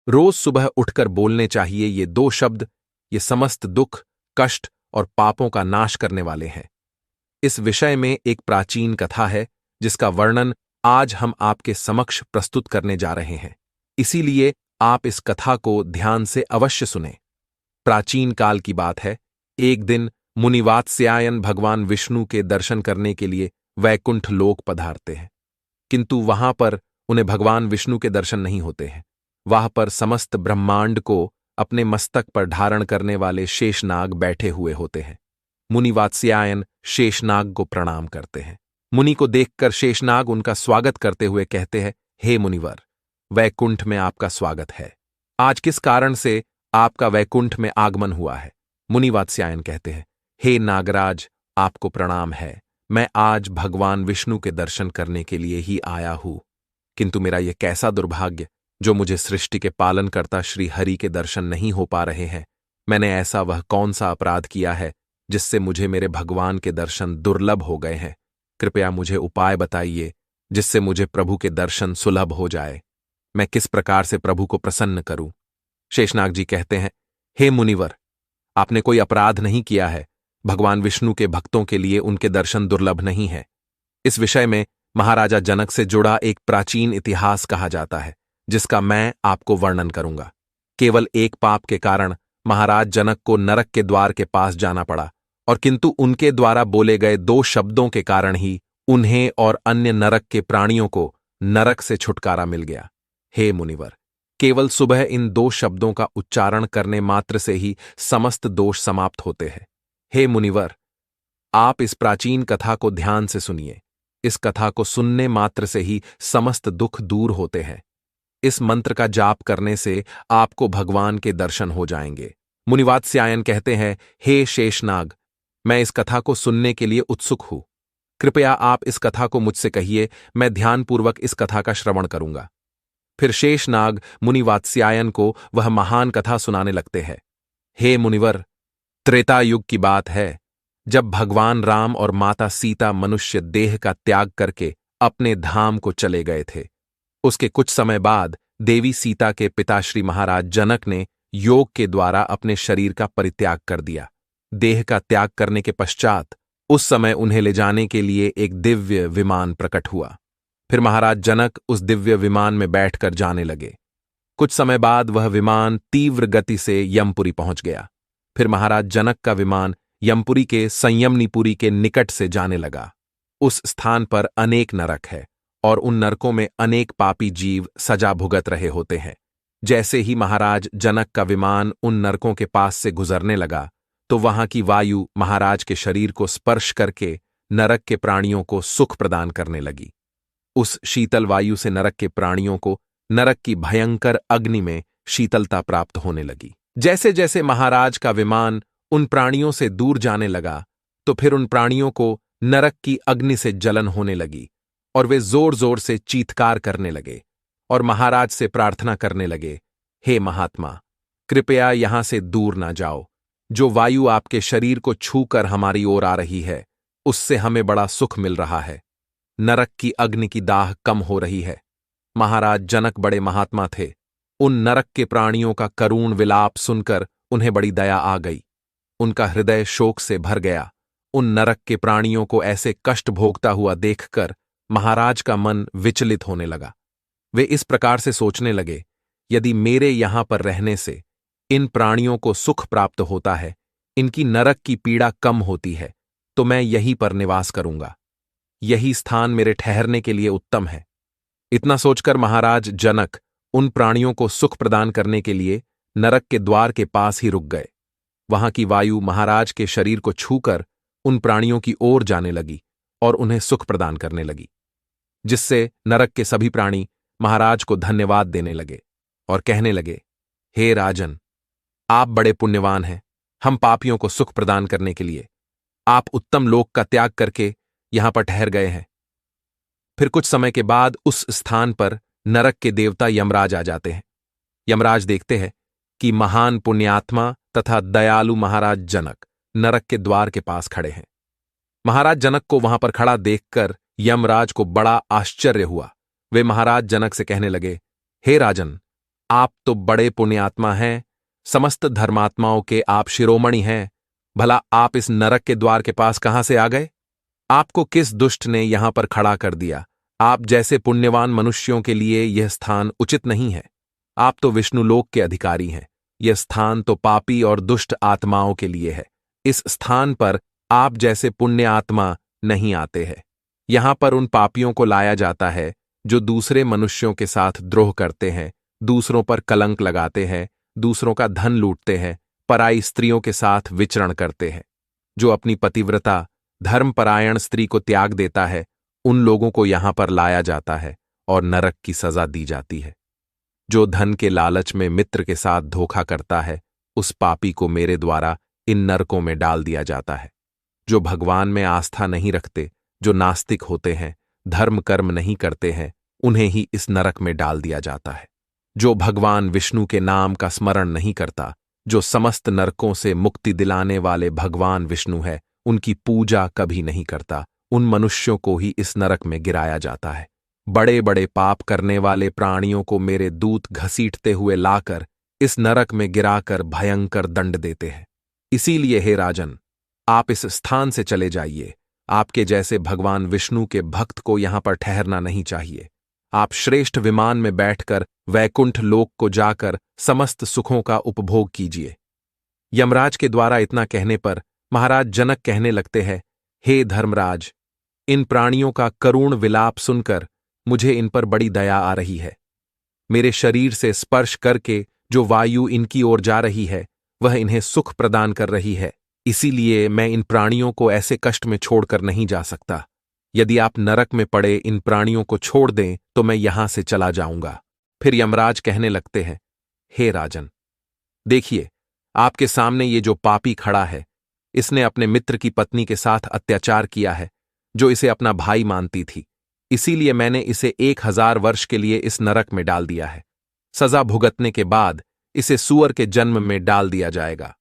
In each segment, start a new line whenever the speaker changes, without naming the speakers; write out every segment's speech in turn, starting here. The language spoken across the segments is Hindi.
रोज सुबह उठकर बोलने चाहिए ये दो शब्द। ये समस्त दुख, कष्ट और पापों का नाश करने वाले हैं। इस विषय में एक प्राचीन कथा है जिसका वर्णन आज हम आपके समक्ष प्रस्तुत करने जा रहे हैं। इसीलिए आप इस कथा को ध्यान से अवश्य सुनें। प्राचीन काल की बात है। एक दिन मुनि वात्स्यायन भगवान विष्णु के दर्शन करने के लिए वैकुंठ लोक पधारते हैं, किंतु वहां पर उन्हें भगवान विष्णु के दर्शन नहीं होते हैं। वहां पर समस्त ब्रह्मांड को अपने मस्तक पर धारण करने वाले शेषनाग बैठे हुए होते हैं। मुनि वात्स्यायन शेषनाग को प्रणाम करते हैं। मुनि को देखकर शेषनाग उनका स्वागत करते हुए कहते हैं, हे मुनिवर, वैकुंठ में आपका स्वागत है। आज किस कारण से आपका वैकुंठ में आगमन हुआ है? मुनि वात्स्यायन कहते हैं, हे नागराज, आपको प्रणाम है। मैं आज भगवान विष्णु के दर्शन करने के लिए ही आया हूं, किंतु मेरा यह कैसा दुर्भाग्य जो मुझे सृष्टि के पालनकर्ता श्री हरि के दर्शन नहीं हो पा रहे हैं। मैंने ऐसा वह कौन सा अपराध किया है जिससे मुझे मेरे भगवान के दर्शन दुर्लभ हो गए हैं? कृपया मुझे उपाय बताइए जिससे मुझे प्रभु के दर्शन सुलभ हो जाए। मैं किस प्रकार से प्रभु को प्रसन्न करूं? शेषनाग जी कहते हैं, हे मुनिवर, आपने कोई अपराध नहीं किया है। भगवान विष्णु के भक्तों के लिए उनके दर्शन दुर्लभ नहीं है। इस विषय में महाराजा जनक से जुड़ा एक प्राचीन इतिहास कहा जाता है, जिसका मैं आपको वर्णन करूंगा। केवल एक पाप के कारण महाराज जनक को नरक के द्वार के पास जाना पड़ा, और किंतु उनके द्वारा बोले गए दो शब्दों के कारण ही उन्हें और अन्य नरक के प्राणियों को नरक से छुटकारा मिल गया। हे मुनिवर, केवल सुबह इन दो शब्दों का उच्चारण करने मात्र से ही समस्त दोष समाप्त होते हैं। हे मुनिवर, आप इस प्राचीन कथा को ध्यान से सुनिए। इस कथा को सुनने मात्र से ही समस्त दुख दूर होते हैं। इस मंत्र का जाप करने से आपको भगवान के दर्शन हो जाएंगे। मुनि वात्स्यायन कहते हैं, हे शेषनाग, मैं इस कथा को सुनने के लिए उत्सुक हूं। कृपया आप इस कथा को मुझसे कहिए, मैं ध्यानपूर्वक इस कथा का श्रवण करूंगा। फिर शेषनाग मुनि वात्स्यायन को वह महान कथा सुनाने लगते हैं। हे मुनिवर, त्रेता युग की बात है, जब भगवान राम और माता सीता मनुष्य देह का त्याग करके अपने धाम को चले गए थे। उसके कुछ समय बाद देवी सीता के पिता श्री महाराज जनक ने योग के द्वारा अपने शरीर का परित्याग कर दिया। देह का त्याग करने के पश्चात उस समय उन्हें ले जाने के लिए एक दिव्य विमान प्रकट हुआ। फिर महाराज जनक उस दिव्य विमान में बैठकर जाने लगे। कुछ समय बाद वह विमान तीव्र गति से यमपुरी पहुंच गया। फिर महाराज जनक का विमान यमपुरी के संयमनीपुरी के निकट से जाने लगा। उस स्थान पर अनेक नरक है, और उन नरकों में अनेक पापी जीव सजा भुगत रहे होते हैं। जैसे ही महाराज जनक का विमान उन नरकों के पास से गुजरने लगा, तो वहां की वायु महाराज के शरीर को स्पर्श करके नरक के प्राणियों को सुख प्रदान करने लगी। उस शीतल वायु से नरक के प्राणियों को नरक की भयंकर अग्नि में शीतलता प्राप्त होने लगी। जैसे जैसे महाराज का विमान उन प्राणियों से दूर जाने लगा, तो फिर उन प्राणियों को नरक की अग्नि से जलन होने लगी, और वे जोर जोर से चीत्कार करने लगे और महाराज से प्रार्थना करने लगे, हे महात्मा, कृपया यहां से दूर ना जाओ। जो वायु आपके शरीर को छूकर हमारी ओर आ रही है, उससे हमें बड़ा सुख मिल रहा है। नरक की अग्नि की दाह कम हो रही है। महाराज जनक बड़े महात्मा थे। उन नरक के प्राणियों का करुण विलाप सुनकर उन्हें बड़ी दया आ गई। उनका हृदय शोक से भर गया। उन नरक के प्राणियों को ऐसे कष्ट भोगता हुआ देखकर महाराज का मन विचलित होने लगा। वे इस प्रकार से सोचने लगे, यदि मेरे यहां पर रहने से इन प्राणियों को सुख प्राप्त होता है, इनकी नरक की पीड़ा कम होती है, तो मैं यहीं पर निवास करूंगा। यही स्थान मेरे ठहरने के लिए उत्तम है। इतना सोचकर महाराज जनक उन प्राणियों को सुख प्रदान करने के लिए नरक के द्वार के पास ही रुक गए। वहां की वायु महाराज के शरीर को छूकर उन प्राणियों की ओर जाने लगी और उन्हें सुख प्रदान करने लगी, जिससे नरक के सभी प्राणी महाराज को धन्यवाद देने लगे और कहने लगे, हे राजन, आप बड़े पुण्यवान हैं। हम पापियों को सुख प्रदान करने के लिए आप उत्तम लोक का त्याग करके यहां पर ठहर गए हैं। फिर कुछ समय के बाद उस स्थान पर नरक के देवता यमराज आ जाते हैं। यमराज देखते हैं कि महान पुण्यात्मा तथा दयालु महाराज जनक नरक के द्वार के पास खड़े हैं। महाराज जनक को वहां पर खड़ा देखकर यमराज को बड़ा आश्चर्य हुआ। वे महाराज जनक से कहने लगे, हे राजन, आप तो बड़े पुण्यात्मा हैं, समस्त धर्मात्माओं के आप शिरोमणि हैं। भला आप इस नरक के द्वार के पास कहां से आ गए? आपको किस दुष्ट ने यहां पर खड़ा कर दिया? आप जैसे पुण्यवान मनुष्यों के लिए यह स्थान उचित नहीं है। आप तो विष्णुलोक के अधिकारी हैं। यह स्थान तो पापी और दुष्ट आत्माओं के लिए है। इस स्थान पर आप जैसे पुण्य आत्मा नहीं आते हैं। यहां पर उन पापियों को लाया जाता है जो दूसरे मनुष्यों के साथ द्रोह करते हैं, दूसरों पर कलंक लगाते हैं, दूसरों का धन लूटते हैं, पराई स्त्रियों के साथ विचरण करते हैं। जो अपनी पतिव्रता धर्मपरायण स्त्री को त्याग देता है, उन लोगों को यहां पर लाया जाता है और नरक की सजा दी जाती है। जो धन के लालच में मित्र के साथ धोखा करता है, उस पापी को मेरे द्वारा इन नरकों में डाल दिया जाता है। जो भगवान में आस्था नहीं रखते, जो नास्तिक होते हैं, धर्म कर्म नहीं करते हैं, उन्हें ही इस नरक में डाल दिया जाता है। जो भगवान विष्णु के नाम का स्मरण नहीं करता, जो समस्त नरकों से मुक्ति दिलाने वाले भगवान विष्णु है, उनकी पूजा कभी नहीं करता, उन मनुष्यों को ही इस नरक में गिराया जाता है। बड़े बड़े पाप करने वाले प्राणियों को मेरे दूत घसीटते हुए लाकर इस नरक में गिराकर भयंकर दंड देते हैं। इसीलिए हे राजन, आप इस स्थान से चले जाइए। आपके जैसे भगवान विष्णु के भक्त को यहां पर ठहरना नहीं चाहिए। आप श्रेष्ठ विमान में बैठकर वैकुंठ लोक को जाकर समस्त सुखों का उपभोग कीजिए। यमराज के द्वारा इतना कहने पर महाराज जनक कहने लगते हैं, हे धर्मराज, इन प्राणियों का करुण विलाप सुनकर मुझे इन पर बड़ी दया आ रही है। मेरे शरीर से स्पर्श करके जो वायु इनकी ओर जा रही है, वह इन्हें सुख प्रदान कर रही है। इसीलिए मैं इन प्राणियों को ऐसे कष्ट में छोड़कर नहीं जा सकता। यदि आप नरक में पड़े इन प्राणियों को छोड़ दें तो मैं यहां से चला जाऊंगा। फिर यमराज कहने लगते हैं, हे राजन, देखिए, आपके सामने ये जो पापी खड़ा है, इसने अपने मित्र की पत्नी के साथ अत्याचार किया है, जो इसे अपना भाई मानती थी। इसीलिए मैंने इसे 1000 वर्ष के लिए इस नरक में डाल दिया है। सजा भुगतने के बाद इसे सूअर के जन्म में डाल दिया जाएगा।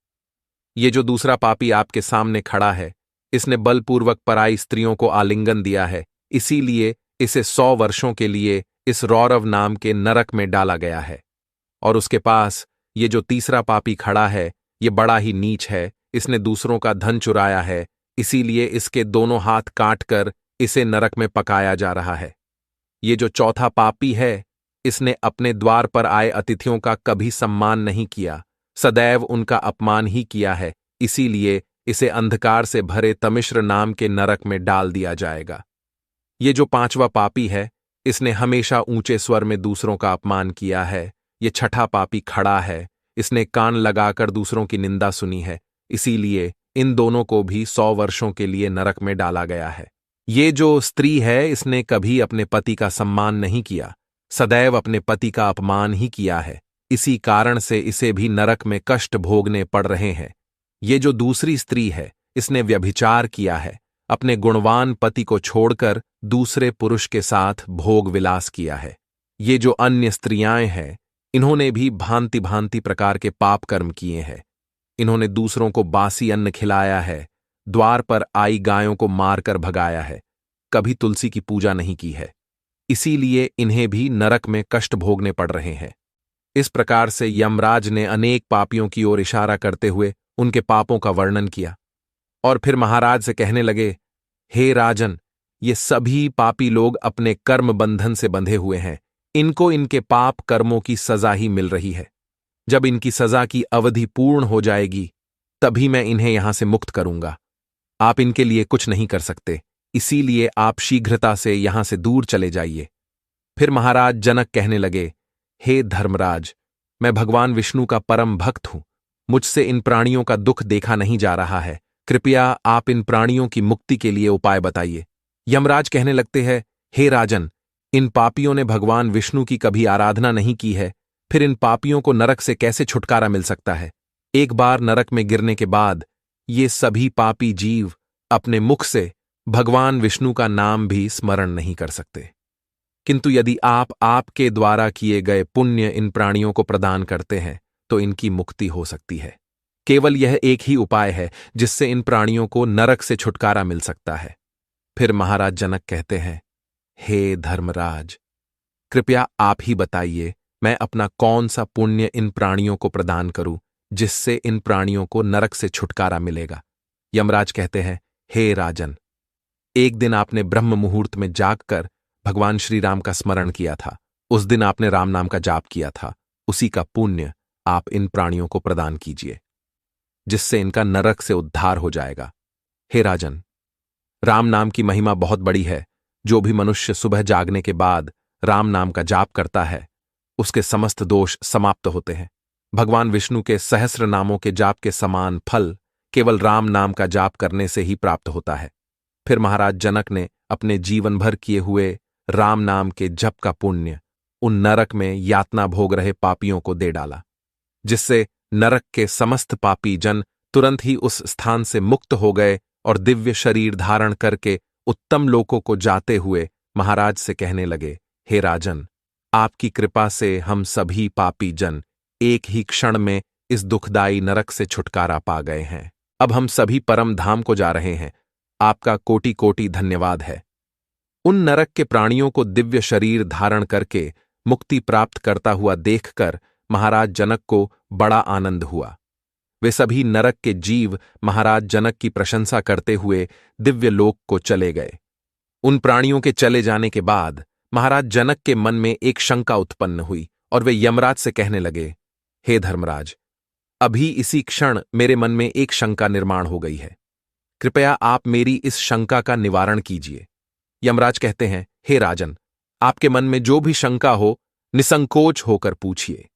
ये जो दूसरा पापी आपके सामने खड़ा है, इसने बलपूर्वक पराई स्त्रियों को आलिंगन दिया है, इसीलिए इसे 100 वर्षों के लिए इस रौरव नाम के नरक में डाला गया है। और उसके पास ये जो तीसरा पापी खड़ा है, ये बड़ा ही नीच है, इसने दूसरों का धन चुराया है, इसीलिए इसके दोनों हाथ काटकर इसे नरक में पकाया जा रहा है। ये जो चौथा पापी है, इसने अपने द्वार पर आए अतिथियों का कभी सम्मान नहीं किया, सदैव उनका अपमान ही किया है, इसीलिए इसे अंधकार से भरे तमिश्र नाम के नरक में डाल दिया जाएगा। ये जो पांचवा पापी है, इसने हमेशा ऊंचे स्वर में दूसरों का अपमान किया है। ये छठा पापी खड़ा है, इसने कान लगाकर दूसरों की निंदा सुनी है, इसीलिए इन दोनों को भी 100 वर्षों के लिए नरक में डाला गया है। ये जो स्त्री है, इसने कभी अपने पति का सम्मान नहीं किया, सदैव अपने पति का अपमान ही किया है, इसी कारण से इसे भी नरक में कष्ट भोगने पड़ रहे हैं। ये जो दूसरी स्त्री है, इसने व्यभिचार किया है, अपने गुणवान पति को छोड़कर दूसरे पुरुष के साथ भोग विलास किया है। ये जो अन्य स्त्रियां हैं, इन्होंने भी भांति भांति प्रकार के पाप कर्म किए हैं। इन्होंने दूसरों को बासी अन्न खिलाया है, द्वार पर आई गायों को मारकर भगाया है, कभी तुलसी की पूजा नहीं की है, इसीलिए इन्हें भी नरक में कष्ट भोगने पड़ रहे हैं। इस प्रकार से यमराज ने अनेक पापियों की ओर इशारा करते हुए उनके पापों का वर्णन किया और फिर महाराज से कहने लगे, हे राजन, ये सभी पापी लोग अपने कर्म बंधन से बंधे हुए हैं, इनको इनके पाप कर्मों की सजा ही मिल रही है। जब इनकी सजा की अवधि पूर्ण हो जाएगी, तभी मैं इन्हें यहां से मुक्त करूंगा। आप इनके लिए कुछ नहीं कर सकते, इसीलिए आप शीघ्रता से यहां से दूर चले जाइए। फिर महाराज जनक कहने लगे, हे धर्मराज, मैं भगवान विष्णु का परम भक्त हूं, मुझसे इन प्राणियों का दुख देखा नहीं जा रहा है, कृपया आप इन प्राणियों की मुक्ति के लिए उपाय बताइए। यमराज कहने लगते हैं, हे राजन, इन पापियों ने भगवान विष्णु की कभी आराधना नहीं की है, फिर इन पापियों को नरक से कैसे छुटकारा मिल सकता है? एक बार नरक में गिरने के बाद ये सभी पापी जीव अपने मुख से भगवान विष्णु का नाम भी स्मरण नहीं कर सकते। किंतु यदि आप आपके द्वारा किए गए पुण्य इन प्राणियों को प्रदान करते हैं, तो इनकी मुक्ति हो सकती है। केवल यह एक ही उपाय है जिससे इन प्राणियों को नरक से छुटकारा मिल सकता है। फिर महाराज जनक कहते हैं, हे धर्मराज, कृपया आप ही बताइए मैं अपना कौन सा पुण्य इन प्राणियों को प्रदान करूं जिससे इन प्राणियों को नरक से छुटकारा मिलेगा। यमराज कहते हैं, हे राजन, एक दिन आपने ब्रह्म मुहूर्त में जागकर भगवान श्री राम का स्मरण किया था। उस दिन आपने राम नाम का जाप किया था। उसी का पुण्य आप इन प्राणियों को प्रदान कीजिए, जिससे इनका नरक से उद्धार हो जाएगा। हे राजन, राम नाम की महिमा बहुत बड़ी है। जो भी मनुष्य सुबह जागने के बाद राम नाम का जाप करता है, उसके समस्त दोष समाप्त होते हैं। भगवान विष्णु के सहस्र नामों के जाप के समान फल केवल राम नाम का जाप करने से ही प्राप्त होता है। फिर महाराज जनक ने अपने जीवन भर किए हुए राम नाम के जप का पुण्य उन नरक में यातना भोग रहे पापियों को दे डाला, जिससे नरक के समस्त पापी जन तुरंत ही उस स्थान से मुक्त हो गए और दिव्य शरीर धारण करके उत्तम लोकों को जाते हुए महाराज से कहने लगे, हे राजन, आपकी कृपा से हम सभी पापी जन एक ही क्षण में इस दुखदायी नरक से छुटकारा पा गए हैं। अब हम सभी परम धाम को जा रहे हैं। आपका कोटि कोटि धन्यवाद है। उन नरक के प्राणियों को दिव्य शरीर धारण करके मुक्ति प्राप्त करता हुआ देखकर महाराज जनक को बड़ा आनंद हुआ। वे सभी नरक के जीव महाराज जनक की प्रशंसा करते हुए दिव्य लोक को चले गए। उन प्राणियों के चले जाने के बाद महाराज जनक के मन में एक शंका उत्पन्न हुई और वे यमराज से कहने लगे, हे धर्मराज, अभी इसी क्षण मेरे मन में एक शंका निर्माण हो गई है। कृपया आप मेरी इस शंका का निवारण कीजिए। यमराज कहते हैं, हे राजन, आपके मन में जो भी शंका हो निसंकोच होकर पूछिए।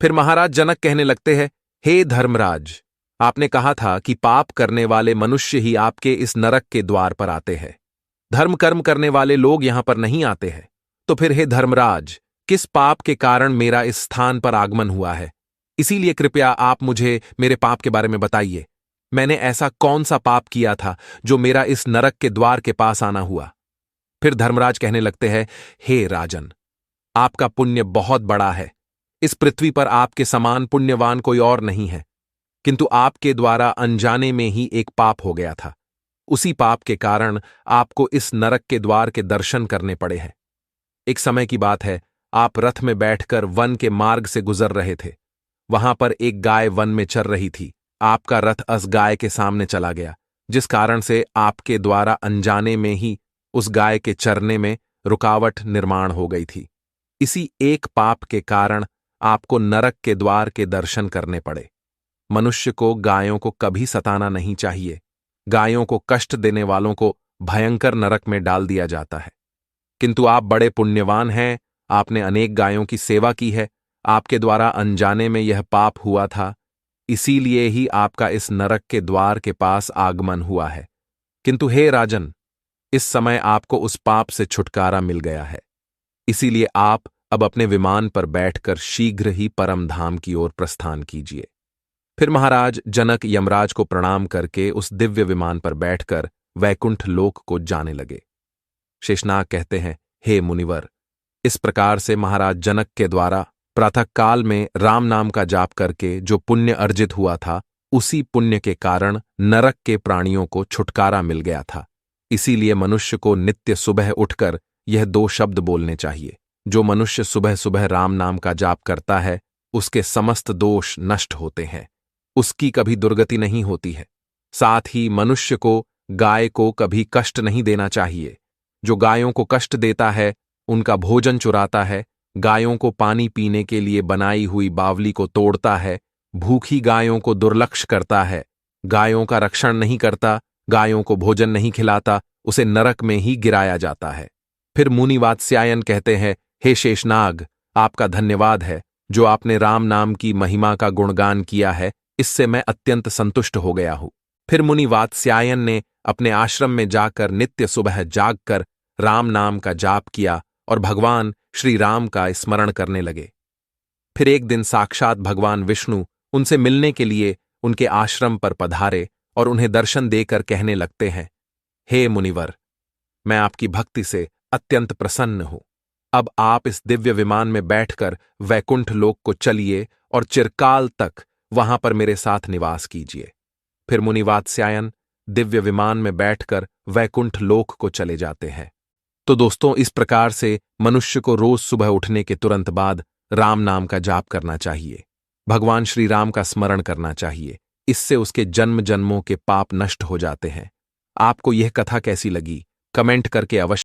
फिर महाराज जनक कहने लगते हैं, हे धर्मराज, आपने कहा था कि पाप करने वाले मनुष्य ही आपके इस नरक के द्वार पर आते हैं। धर्म कर्म करने वाले लोग यहां पर नहीं आते हैं। तो फिर हे धर्मराज, किस पाप के कारण मेरा इस स्थान पर आगमन हुआ है? इसीलिए कृपया आप मुझे मेरे पाप के बारे में बताइए। मैंने ऐसा कौन सा पाप किया था जो मेरा इस नरक के द्वार के पास आना हुआ? फिर धर्मराज कहने लगते हैं, हे राजन, आपका पुण्य बहुत बड़ा है। इस पृथ्वी पर आपके समान पुण्यवान कोई और नहीं है, किंतु आपके द्वारा अनजाने में ही एक पाप हो गया था। उसी पाप के कारण आपको इस नरक के द्वार के दर्शन करने पड़े हैं। एक समय की बात है, आप रथ में बैठकर वन के मार्ग से गुजर रहे थे। वहां पर एक गाय वन में चर रही थी। आपका रथ उस गाय के सामने चला गया, जिस कारण से आपके द्वारा अनजाने में ही उस गाय के चरने में रुकावट निर्माण हो गई थी। इसी एक पाप के कारण आपको नरक के द्वार के दर्शन करने पड़े। मनुष्य को गायों को कभी सताना नहीं चाहिए। गायों को कष्ट देने वालों को भयंकर नरक में डाल दिया जाता है। किंतु आप बड़े पुण्यवान हैं, आपने अनेक गायों की सेवा की है। आपके द्वारा अनजाने में यह पाप हुआ था, इसीलिए ही आपका इस नरक के द्वार के पास आगमन हुआ है। किंतु हे राजन, इस समय आपको उस पाप से छुटकारा मिल गया है। इसीलिए आप अब अपने विमान पर बैठकर शीघ्र ही परम धाम की ओर प्रस्थान कीजिए। फिर महाराज जनक यमराज को प्रणाम करके उस दिव्य विमान पर बैठकर वैकुंठ लोक को जाने लगे। शेषनाग कहते हैं, हे मुनिवर, इस प्रकार से महाराज जनक के द्वारा प्रातःकाल में राम नाम का जाप करके जो पुण्य अर्जित हुआ था, उसी पुण्य के कारण नरक के प्राणियों को छुटकारा मिल गया था। इसीलिए मनुष्य को नित्य सुबह उठकर यह 2 शब्द बोलने चाहिए। जो मनुष्य सुबह सुबह राम नाम का जाप करता है, उसके समस्त दोष नष्ट होते हैं, उसकी कभी दुर्गति नहीं होती है। साथ ही मनुष्य को गाय को कभी कष्ट नहीं देना चाहिए। जो गायों को कष्ट देता है, उनका भोजन चुराता है, गायों को पानी पीने के लिए बनाई हुई बावली को तोड़ता है, भूखी गायों को दुर्लक्ष्य करता है, गायों का रक्षण नहीं करता, गायों को भोजन नहीं खिलाता, उसे नरक में ही गिराया जाता है। फिर मुनि वात्स्यायन कहते हैं, हे शेषनाग, आपका धन्यवाद है। जो आपने राम नाम की महिमा का गुणगान किया है, इससे मैं अत्यंत संतुष्ट हो गया हूं। फिर मुनि वात्स्यायन ने अपने आश्रम में जाकर नित्य सुबह जागकर राम नाम का जाप किया और भगवान श्री राम का स्मरण करने लगे। फिर एक दिन साक्षात भगवान विष्णु उनसे मिलने के लिए उनके आश्रम पर पधारे और उन्हें दर्शन देकर कहने लगते हैं, हे मुनिवर, मैं आपकी भक्ति से अत्यंत प्रसन्न हूं। अब आप इस दिव्य विमान में बैठकर वैकुंठ लोक को चलिए और चिरकाल तक वहां पर मेरे साथ निवास कीजिए। फिर मुनि वात्स्यायन दिव्य विमान में बैठकर वैकुंठ लोक को चले जाते हैं। तो दोस्तों, इस प्रकार से मनुष्य को रोज सुबह उठने के तुरंत बाद राम नाम का जाप करना चाहिए, भगवान श्री राम का स्मरण करना चाहिए। इससे उसके जन्म जन्मों के पाप नष्ट हो जाते हैं। आपको यह कथा कैसी लगी? कमेंट करके अवश्य